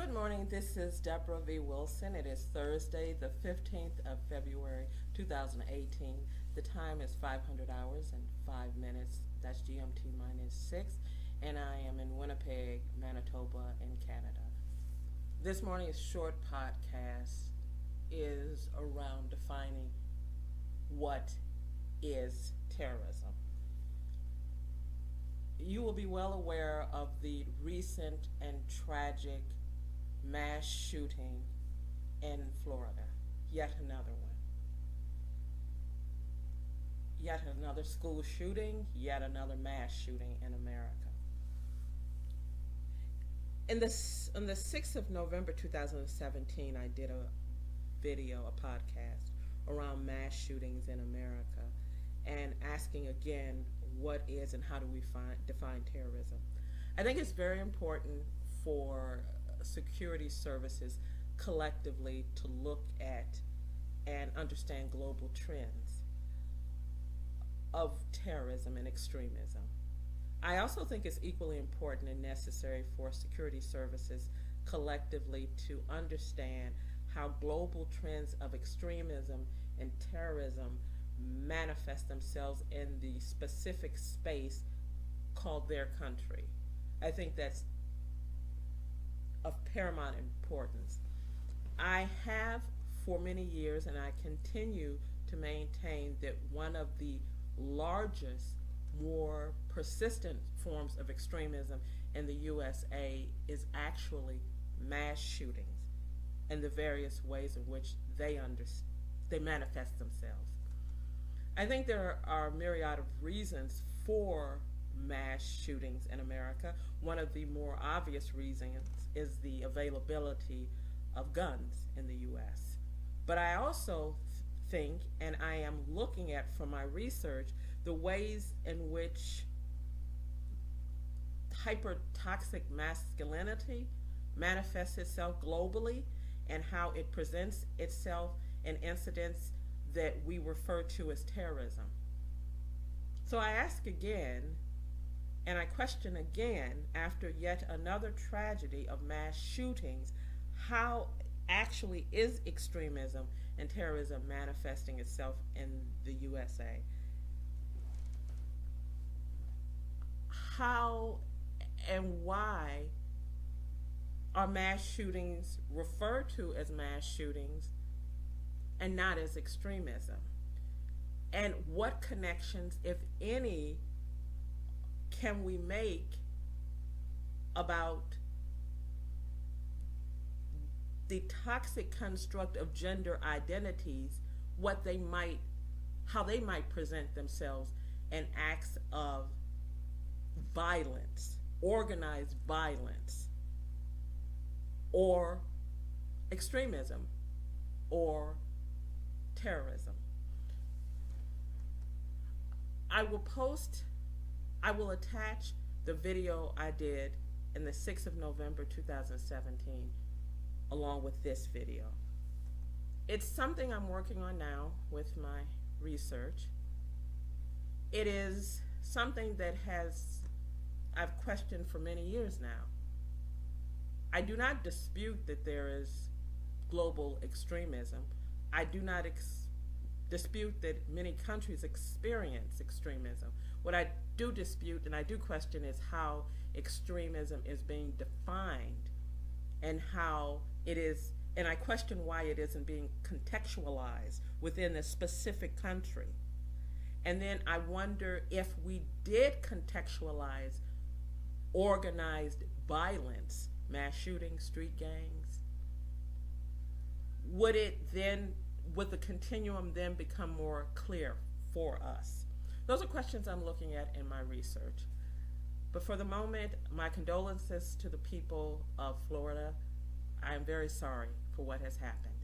Good morning. This is Debra V. Wilson. It is Thursday, the 15th of February, 2018. The time is 500 hours and 5 minutes. That's GMT minus 6. And I am in Winnipeg, Manitoba, in Canada. This morning's short podcast is around defining what is terrorism. You will be well aware of the recent and tragic mass shooting in Florida. Yet another one. Yet another school shooting, yet another mass shooting in America. On the 6th of November 2017, I did a video, a podcast, around mass shootings in America and asking again, what is and how do we define terrorism? I think it's very important for security services collectively to look at and understand global trends of terrorism and extremism. I also think it's equally important and necessary for security services collectively to understand how global trends of extremism and terrorism manifest themselves in the specific space called their country. I think that's of paramount importance. I have for many years, and I continue to maintain that one of the largest, more persistent forms of extremism in the USA is actually mass shootings and the various ways in which they manifest themselves. I think there are a myriad of reasons for mass shootings in America. One of the more obvious reasons is the availability of guns in the U.S. But I also think, and I am looking at from my research, the ways in which hyper-toxic masculinity manifests itself globally and how it presents itself in incidents that we refer to as terrorism. So I ask again, and I question again, after yet another tragedy of mass shootings, how actually is extremism and terrorism manifesting itself in the USA? How and why are mass shootings referred to as mass shootings and not as extremism? And what connections, if any, can we make about the toxic construct of gender identities, how they might present themselves in acts of violence, organized violence, or extremism, or terrorism? I will attach the video I did in the 6th of November 2017 along with this video. It's something I'm working on now with my research. It is something that I've questioned for many years now. I do not dispute that there is global extremism. I do not dispute that many countries experience extremism. What I do dispute and I do question is how extremism is being defined and how it is, and I question why it isn't being contextualized within a specific country. And then I wonder, if we did contextualize organized violence, mass shootings, street gangs, would the continuum then become more clear for us? Those are questions I'm looking at in my research. But for the moment, my condolences to the people of Florida. I am very sorry for what has happened.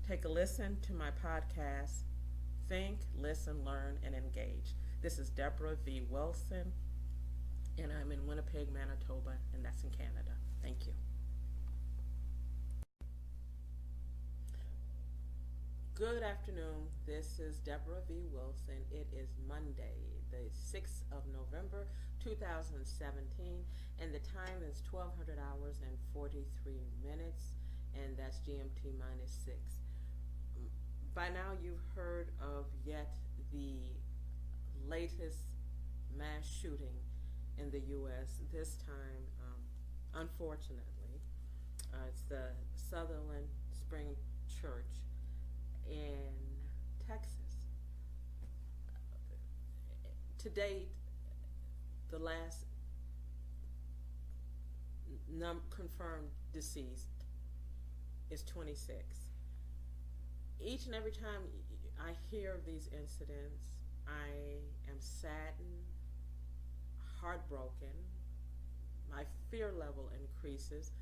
Take a listen to my podcast. Think, listen, learn, and engage. This is Debra V. Wilson, and I'm in Winnipeg, Manitoba, and that's in Canada. Thank you. Good afternoon. This is Debra V. Wilson. It is Monday, the 6th of November, 2017, and the time is 1200 hours and 43 minutes, and that's GMT minus 6. By now, you've heard of yet the latest mass shooting in the U.S., this time, unfortunately. It's the Sutherland Spring Church in Texas. To date, the last confirmed deceased is 26. Each and every time I hear of these incidents, I am saddened, heartbroken, my fear level increases,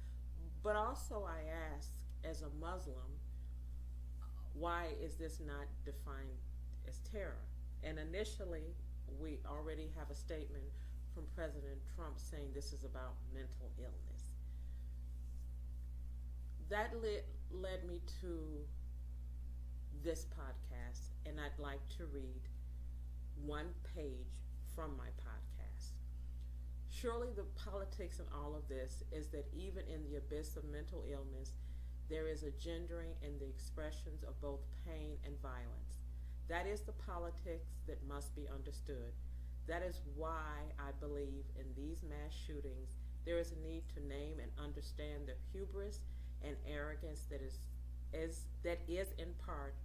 but also I ask, as a Muslim, why is this not defined as terror? And initially, we already have a statement from President Trump saying this is about mental illness. That led me to this podcast, and I'd like to read one page from my podcast. Surely the politics in all of this is that even in the abyss of mental illness, there is a gendering in the expressions of both pain and violence. That is the politics that must be understood. That is why I believe in these mass shootings there is a need to name and understand the hubris and arrogance that is in part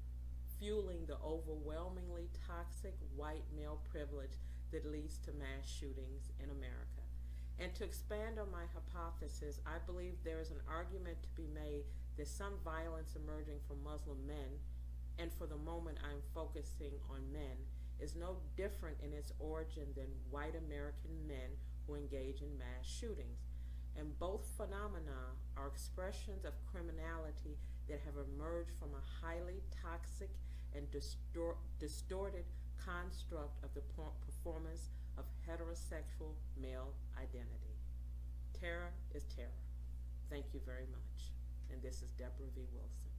fueling the overwhelmingly toxic white male privilege that leads to mass shootings in America. And to expand on my hypothesis, I believe there is an argument to be made that some violence emerging from Muslim men, and for the moment I'm focusing on men, is no different in its origin than white American men who engage in mass shootings. And both phenomena are expressions of criminality that have emerged from a highly toxic and distorted construct of the performance of heterosexual male identity. Terror is terror. Thank you very much. And this is Debra V. Wilson.